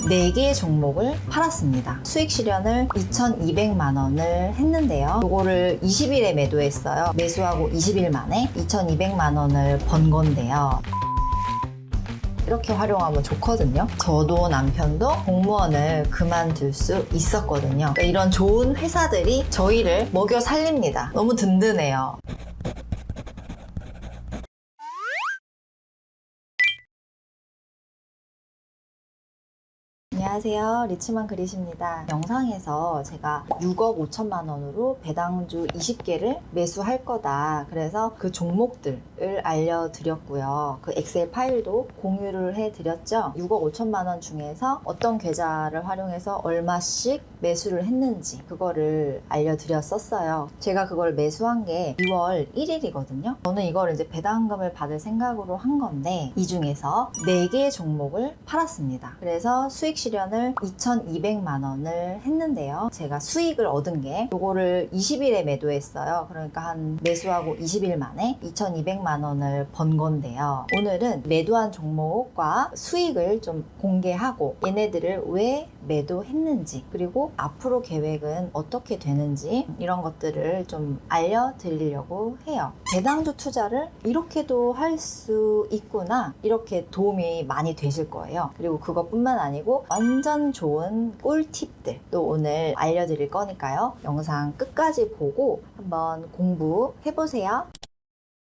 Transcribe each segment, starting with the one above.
4개 종목을 팔았습니다. 수익 실현을 2,200만 원을 했는데요. 이거를 20일에 매도했어요. 매수하고 20일 만에 2,200만 원을 번 건데요. 이렇게 활용하면 좋거든요. 저도 남편도 공무원을 그만둘 수 있었거든요. 그러니까 이런 좋은 회사들이 저희를 먹여 살립니다. 너무 든든해요. 안녕하세요. 리츠만 그릿입니다. 영상에서 제가 6억 5천만 원으로 배당주 20개를 매수할 거다. 그래서 그 종목들을 알려드렸고요. 그 엑셀 파일도 공유를 해드렸죠. 6억 5천만 원 중에서 어떤 계좌를 활용해서 얼마씩 매수를 했는지 그거를 알려드렸었어요. 제가 그걸 매수한 게 6월 1일이거든요. 저는 이걸 이제 배당금을 받을 생각으로 한 건데 이 중에서 4개 종목을 팔았습니다. 그래서 수익 실현을 2,200만 원을 했는데요. 제가 수익을 얻은 게 요거를 20일에 매도했어요. 그러니까 한 매수하고 20일 만에 2,200만 원을 번 건데요. 오늘은 매도한 종목과 수익을 좀 공개하고 얘네들을 왜 매도했는지 그리고 앞으로 계획은 어떻게 되는지 이런 것들을 좀 알려드리려고 해요. 배당주 투자를 이렇게도 할 수 있구나, 이렇게 도움이 많이 되실 거예요. 그리고 그것뿐만 아니고 완전 좋은 꿀팁들 또 오늘 알려드릴 거니까요. 영상 끝까지 보고 한번 공부해보세요.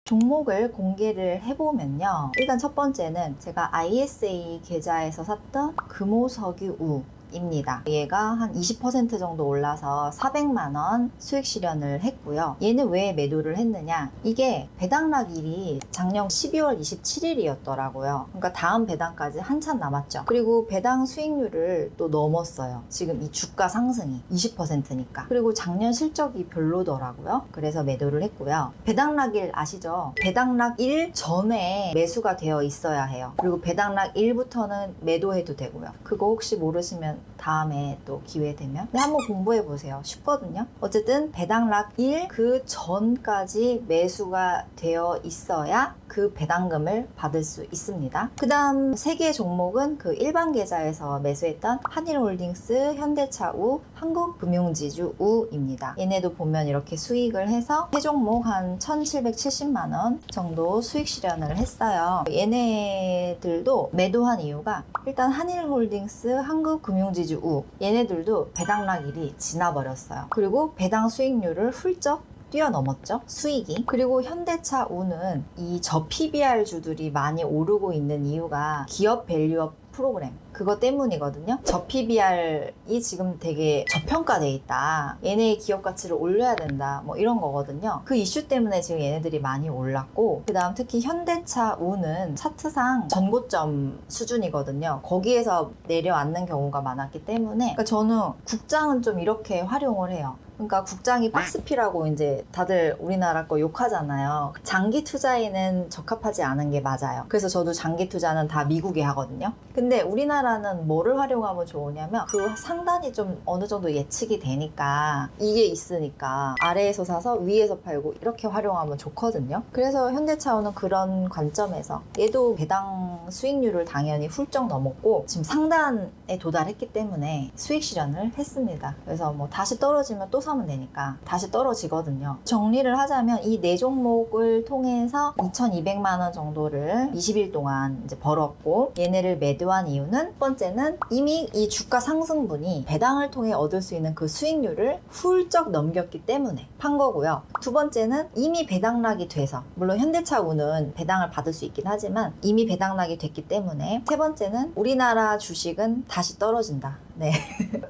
종목을 공개를 해보면요. 일단 첫 번째는 제가 ISA 계좌에서 샀던 금호석유 입니다. 얘가 한 20% 정도 올라서 400만 원 수익 실현을 했고요. 얘는 왜 매도를 했느냐? 이게 배당락일이 작년 12월 27일이었더라고요. 그러니까 다음 배당까지 한참 남았죠. 그리고 배당 수익률을 또 넘었어요. 지금 이 주가 상승이 20%니까. 그리고 작년 실적이 별로더라고요. 그래서 매도를 했고요. 배당락일 아시죠? 배당락일 전에 매수가 되어 있어야 해요. 그리고 배당락일부터는 매도해도 되고요. 그거 혹시 모르시면 다음에 또 기회 되면 한번 공부해 보세요. 쉽거든요. 어쨌든 배당락일 그 전까지 매수가 되어 있어야 그 배당금을 받을 수 있습니다. 그 다음 3개의 종목은 그 일반 계좌에서 매수했던 한일홀딩스, 현대차우, 한국금융지주우입니다. 얘네도 보면 이렇게 수익을 해서 세 종목 한 1,770만 원 정도 수익 실현을 했어요. 얘네들도 매도한 이유가 일단 한일홀딩스, 한국금융지주우 얘네들도 배당락일이 지나버렸어요. 그리고 배당 수익률을 훌쩍 뛰어넘었죠, 수익이. 그리고 현대차우는 이 저PBR 주들이 많이 오르고 있는 이유가 기업 밸류업 프로그램 그거 때문이거든요. 저PBR이 지금 되게 저평가돼 있다, 얘네의 기업 가치를 올려야 된다, 뭐 이런 거거든요. 그 이슈 때문에 지금 얘네들이 많이 올랐고, 그 다음 특히 현대차우는 차트상 전고점 수준이거든요. 거기에서 내려앉는 경우가 많았기 때문에 그러니까 저는 국장은 좀 이렇게 활용을 해요. 그러니까 국장이 박스피라고 이제 다들 우리나라 거 욕하잖아요. 장기 투자에는 적합하지 않은 게 맞아요. 그래서 저도 장기 투자는 다 미국에 하거든요. 근데 우리나라는 뭐를 활용하면 좋으냐면 그 상단이 좀 어느 정도 예측이 되니까 이게 있으니까 아래에서 사서 위에서 팔고 이렇게 활용하면 좋거든요. 그래서 현대차우는 그런 관점에서 얘도 배당 수익률을 당연히 훌쩍 넘었고 지금 상단에 도달했기 때문에 수익 실현을 했습니다. 그래서 뭐 다시 떨어지면 또 사면 되니까 다시 떨어지거든요. 정리를 하자면 이 4종목을 통해서 2,200만 원 정도를 20일 동안 이제 벌었고, 얘네를 매도한 이유는 첫 번째는 이미 이 주가 상승분이 배당을 통해 얻을 수 있는 그 수익률을 훌쩍 넘겼기 때문에 판 거고요. 두 번째는 이미 배당락이 돼서, 물론 현대차우는 배당을 받을 수 있긴 하지만 이미 배당락이 됐기 때문에. 세 번째는 우리나라 주식은 다시 떨어진다. 네.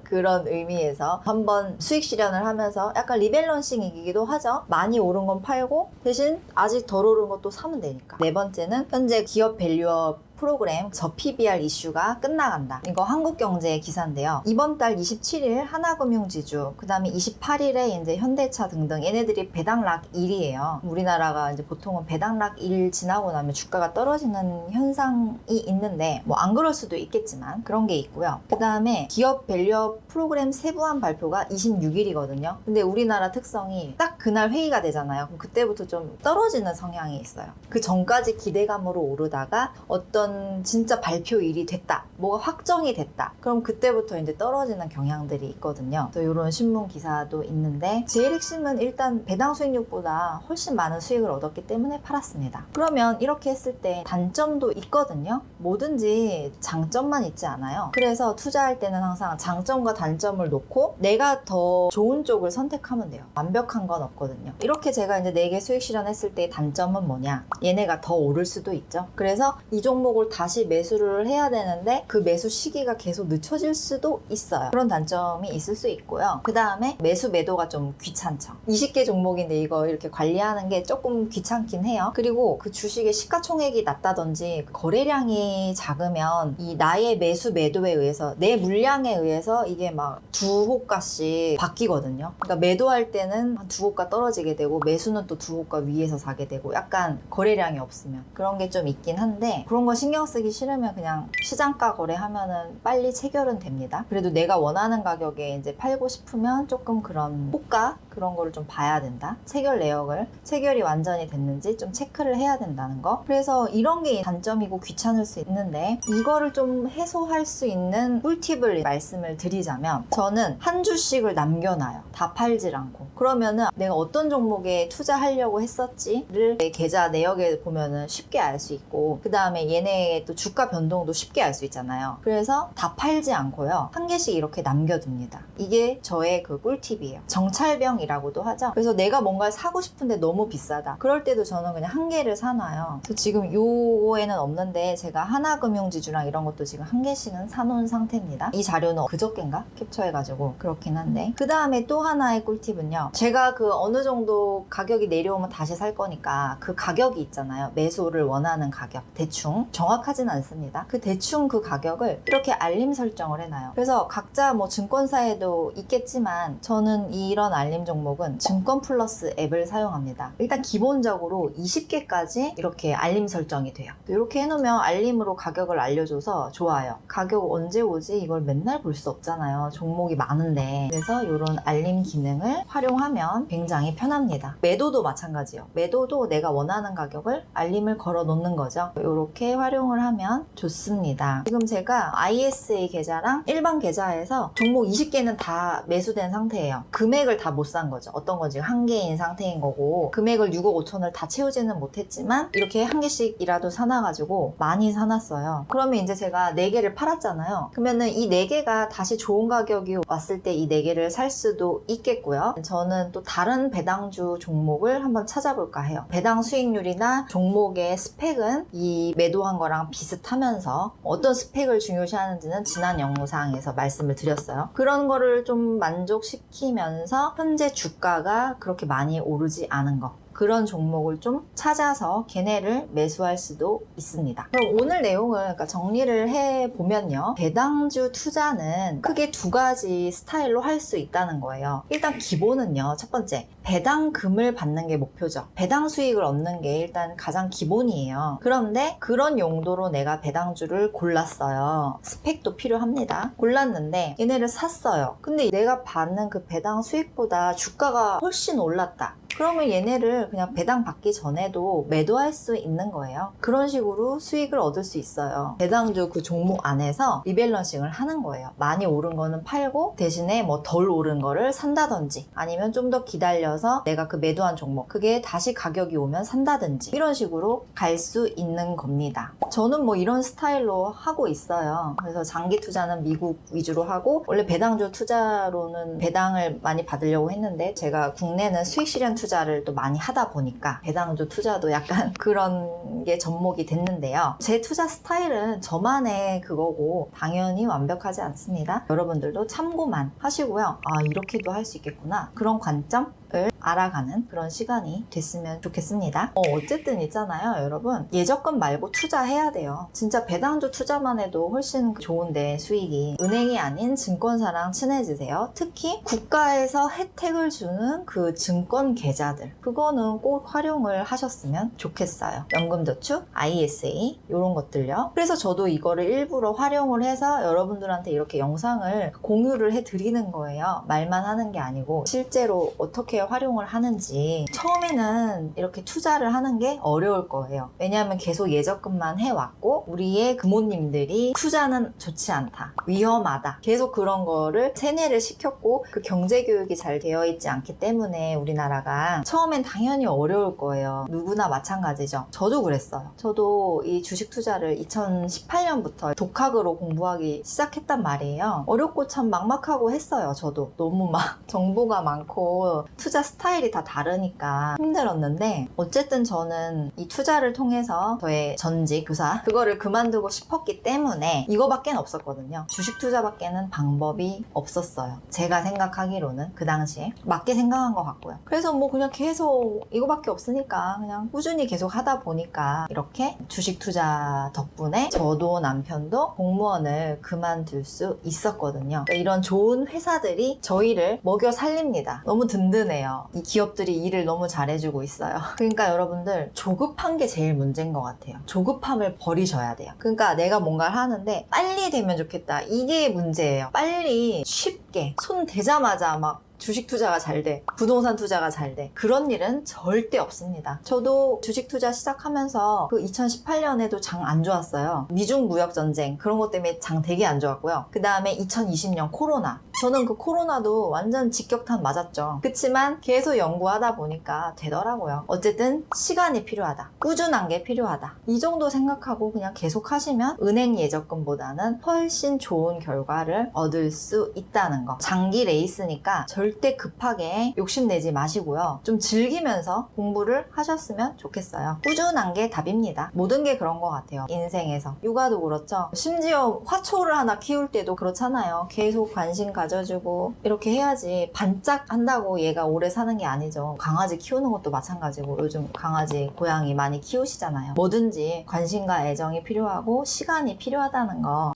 그런 의미에서 한번 수익 실현을 하면서 약간 리밸런싱이기도 하죠. 많이 오른 건 팔고 대신 아직 덜 오른 것도 사면 되니까. 네 번째는 현재 기업 밸류업 프로그램 저PBR 이슈가 끝나간다. 이거 한국경제 기사인데요. 이번 달 27일 하나금융지주, 그 다음에 28일에 이제 현대차 등등 얘네들이 배당락일이에요. 우리나라가 이제 보통은 배당락일 지나고 나면 주가가 떨어지는 현상이 있는데 뭐 안 그럴 수도 있겠지만 그런 게 있고요. 그 다음에 기업 밸류업 프로그램 세부한 발표가 26일이거든요. 근데 우리나라 특성이 딱 그날 회의가 되잖아요. 그럼 그때부터 좀 떨어지는 성향이 있어요. 그 전까지 기대감으로 오르다가 어떤 이런 진짜 발표일이 됐다, 뭐가 확정이 됐다, 그럼 그때부터 이제 떨어지는 경향들이 있거든요. 또 이런 신문 기사도 있는데, 제일 핵심은 일단 배당 수익률보다 훨씬 많은 수익을 얻었기 때문에 팔았습니다. 그러면 이렇게 했을 때 단점도 있거든요. 뭐든지 장점만 있지 않아요. 그래서 투자할 때는 항상 장점과 단점을 놓고 내가 더 좋은 쪽을 선택하면 돼요. 완벽한 건 없거든요. 이렇게 제가 이제 4개 수익 실현했을 때 단점은 뭐냐, 얘네가 더 오를 수도 있죠. 그래서 이 종목을 다시 매수를 해야 되는데 그 매수 시기가 계속 늦춰질 수도 있어요. 그런 단점이 있을 수 있고요. 그 다음에 매수 매도가 좀 귀찮죠. 20개 종목인데 이거 이렇게 관리하는 게 조금 귀찮긴 해요. 그리고 그 주식의 시가총액이 낮다든지 거래량이 작으면 이 나의 매수 매도에 의해서, 내 물량에 의해서 이게 막 두 호가씩 바뀌거든요. 그러니까 매도할 때는 한 두 호가 떨어지게 되고, 매수는 또 두 호가 위에서 사게 되고, 약간 거래량이 없으면 그런 게 좀 있긴 한데, 그런 거 신경 쓰기 싫으면 그냥 시장가 거래하면은 빨리 체결은 됩니다. 그래도 내가 원하는 가격에 이제 팔고 싶으면 조금 그런 호가, 그런 거를 좀 봐야 된다. 체결 내역을, 체결이 완전히 됐는지 좀 체크를 해야 된다는 거. 그래서 이런 게 단점이고 귀찮을 수 있는데, 이거를 좀 해소할 수 있는 꿀팁을 말씀을 드리자면, 저는 한 주씩을 남겨놔요. 다 팔질 않고. 그러면은 내가 어떤 종목에 투자하려고 했었지를 내 계좌 내역에 보면은 쉽게 알 수 있고, 그 다음에 얘네의 또 주가 변동도 쉽게 알 수 있잖아요. 그래서 다 팔지 않고요, 한 개씩 이렇게 남겨둡니다. 이게 저의 그 꿀팁이에요. 정찰병이라고도 하죠. 그래서 내가 뭔가를 사고 싶은데 너무 비싸다, 그럴 때도 저는 그냥 한 개를 사놔요. 그래서 지금 요거에는 없는데 제가 하나금융지주랑 이런 것도 지금 한 개씩은 사놓은 상태입니다. 이 자료는 그저껜가 캡처해가지고 그렇긴 한데, 그 다음에 또 하나의 꿀팁은요, 제가 그 어느 정도 가격이 내려오면 다시 살 거니까 그 가격이 있잖아요. 매수를 원하는 가격, 대충 정확하진 않습니다. 그 대충 그 가격을 이렇게 알림 설정을 해놔요. 그래서 각자 뭐 증권사에도 있겠지만, 저는 이런 알림 종목은 증권플러스 앱을 사용합니다. 일단 기본적으로 20개까지 이렇게 알림 설정이 돼요. 이렇게 해놓으면 알림으로 가격을 알려줘서 좋아요. 가격 언제 오지? 이걸 맨날 볼 수 없잖아요. 종목이 많은데. 그래서 이런 알림 기능을 활용하면 굉장히 편합니다. 매도도 마찬가지예요. 매도도 내가 원하는 가격을 알림을 걸어 놓는 거죠. 이렇게 활용을 하면 좋습니다. 지금 제가 ISA 계좌랑 일반 계좌에서 종목 20개는 다 매수된 상태예요. 금액을 다 못 산 거죠. 어떤 건 지금 한 개인 상태인 거고, 금액을 6억 5천을 다 채우지는 못했지만 이렇게 한 개씩이라도 사놔가지고 많이 사놨어요. 그러면 이제 제가 4개를 팔았잖아요. 그러면은 이 4개가 다시 좋은 가격이 왔을 때 이 4개를 살 수도 있겠고요. 저는 또 다른 배당주 종목을 한번 찾아볼까 해요. 배당 수익률이나 종목의 스펙은 이 매도한 거랑 비슷하면서 어떤 스펙을 중요시하는지는 지난 영상에서 말씀을 드렸어요. 그런 거를 좀 만족시키면서 현재 주가가 그렇게 많이 오르지 않은 거, 그런 종목을 좀 찾아서 걔네를 매수할 수도 있습니다. 그럼 오늘 내용을 그러니까 정리를 해보면요, 배당주 투자는 크게 2가지 스타일로 할 수 있다는 거예요. 일단 기본은요, 첫 번째, 배당금을 받는 게 목표죠. 배당 수익을 얻는 게 일단 가장 기본이에요. 그런데 그런 용도로 내가 배당주를 골랐어요. 스펙도 필요합니다. 골랐는데 얘네를 샀어요. 근데 내가 받는 그 배당 수익보다 주가가 훨씬 올랐다. 그러면 얘네를 그냥 배당 받기 전에도 매도할 수 있는 거예요. 그런 식으로 수익을 얻을 수 있어요. 배당주 그 종목 안에서 리밸런싱을 하는 거예요. 많이 오른 거는 팔고 대신에 뭐 덜 오른 거를 산다든지, 아니면 좀 더 기다려서 내가 그 매도한 종목 그게 다시 가격이 오면 산다든지, 이런 식으로 갈 수 있는 겁니다. 저는 뭐 이런 스타일로 하고 있어요. 그래서 장기 투자는 미국 위주로 하고, 원래 배당주 투자로는 배당을 많이 받으려고 했는데 제가 국내는 수익 실현 투자를 또 많이 하다 보니까 배당주 투자도 약간 그런 게 접목이 됐는데요. 제 투자 스타일은 저만의 그거고 당연히 완벽하지 않습니다. 여러분들도 참고만 하시고요. 아, 이렇게도 할 수 있겠구나, 그런 관점을 알아가는 그런 시간이 됐으면 좋겠습니다. 어쨌든 있잖아요, 여러분. 예적금 말고 투자해야 돼요. 진짜 배당주 투자만 해도 훨씬 좋은데 수익이, 은행이 아닌 증권사랑 친해지세요. 특히 국가에서 혜택을 주는 그 증권 계좌들, 그거는 꼭 활용을 하셨으면 좋겠어요. 연금저축, ISA 이런 것들요. 그래서 저도 이거를 일부러 활용을 해서 여러분들한테 이렇게 영상을 공유를 해드리는 거예요. 말만 하는 게 아니고 실제로 어떻게 활용을 하는지. 처음에는 이렇게 투자를 하는 게 어려울 거예요. 왜냐하면 계속 예적금만 해왔고 우리의 부모님들이 투자는 좋지 않다, 위험하다, 계속 그런 거를 세뇌를 시켰고 그 경제교육이 잘 되어 있지 않기 때문에 우리나라가 처음엔 당연히 어려울 거예요. 누구나 마찬가지죠. 저도 그랬어요. 저도 이 주식 투자를 2018년부터 독학으로 공부하기 시작했단 말이에요. 어렵고 참 막막하고 했어요. 저도 너무 막 정보가 많고 투자 스타일이 다 다르니까 힘들었는데, 어쨌든 저는 이 투자를 통해서 저의 전직 교사 그거를 그만두고 싶었기 때문에 이거밖에 없었거든요. 주식 투자밖에는 방법이 없었어요. 제가 생각하기로는 그 당시에 맞게 생각한 것 같고요. 그래서 뭐 그냥 계속 이거밖에 없으니까 그냥 꾸준히 계속 하다 보니까 이렇게 주식 투자 덕분에 저도 남편도 공무원을 그만둘 수 있었거든요. 그러니까 이런 좋은 회사들이 저희를 먹여 살립니다. 너무 든든해요. 이 기업들이 일을 너무 잘해주고 있어요. 그러니까 여러분들 조급한 게 제일 문제인 것 같아요. 조급함을 버리셔야 돼요. 그러니까 내가 뭔가를 하는데 빨리 되면 좋겠다, 이게 문제예요. 빨리 쉽게 손 대자마자 막 주식 투자가 잘 돼, 부동산 투자가 잘 돼, 그런 일은 절대 없습니다. 저도 주식 투자 시작하면서 그 2018년에도 장 안 좋았어요. 미중 무역 전쟁 그런 것 때문에 장 되게 안 좋았고요. 그 다음에 2020년 코로나, 저는 그 코로나도 완전 직격탄 맞았죠. 그치만 계속 연구하다 보니까 되더라고요. 어쨌든 시간이 필요하다, 꾸준한 게 필요하다, 이 정도 생각하고 그냥 계속 하시면 은행 예적금보다는 훨씬 좋은 결과를 얻을 수 있다는 거. 장기 레이스니까 절대 급하게 욕심내지 마시고요. 좀 즐기면서 공부를 하셨으면 좋겠어요. 꾸준한 게 답입니다. 모든 게 그런 것 같아요. 인생에서. 육아도 그렇죠. 심지어 화초를 하나 키울 때도 그렇잖아요. 계속 관심 가져주고 이렇게 해야지 반짝한다고 얘가 오래 사는 게 아니죠. 강아지 키우는 것도 마찬가지고, 요즘 강아지, 고양이 많이 키우시잖아요. 뭐든지 관심과 애정이 필요하고 시간이 필요하다는 거.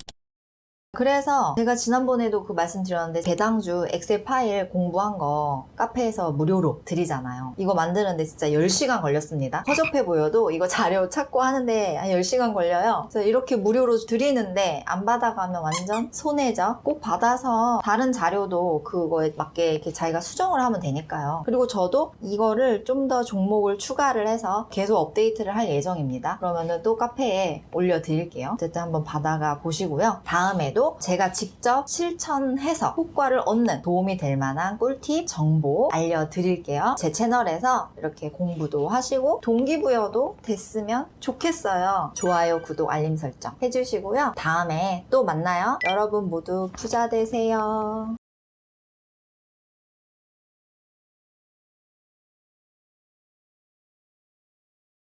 그래서 제가 지난번에도 그 말씀드렸는데 배당주 엑셀 파일 공부한 거 카페에서 무료로 드리잖아요. 이거 만드는데 진짜 10시간 걸렸습니다. 허접해 보여도 이거 자료 찾고 하는데 한 10시간 걸려요. 그래서 이렇게 무료로 드리는데 안 받아가면 완전 손해죠. 꼭 받아서 다른 자료도 그거에 맞게 이렇게 자기가 수정을 하면 되니까요. 그리고 저도 이거를 좀 더 종목을 추가를 해서 계속 업데이트를 할 예정입니다. 그러면은 또 카페에 올려드릴게요. 어쨌든 한번 받아가 보시고요. 다음에도 제가 직접 실천해서 효과를 얻는 도움이 될 만한 꿀팁, 정보 알려드릴게요. 제 채널에서 이렇게 공부도 하시고 동기부여도 됐으면 좋겠어요. 좋아요, 구독, 알림 설정 해주시고요. 다음에 또 만나요. 여러분 모두 부자 되세요.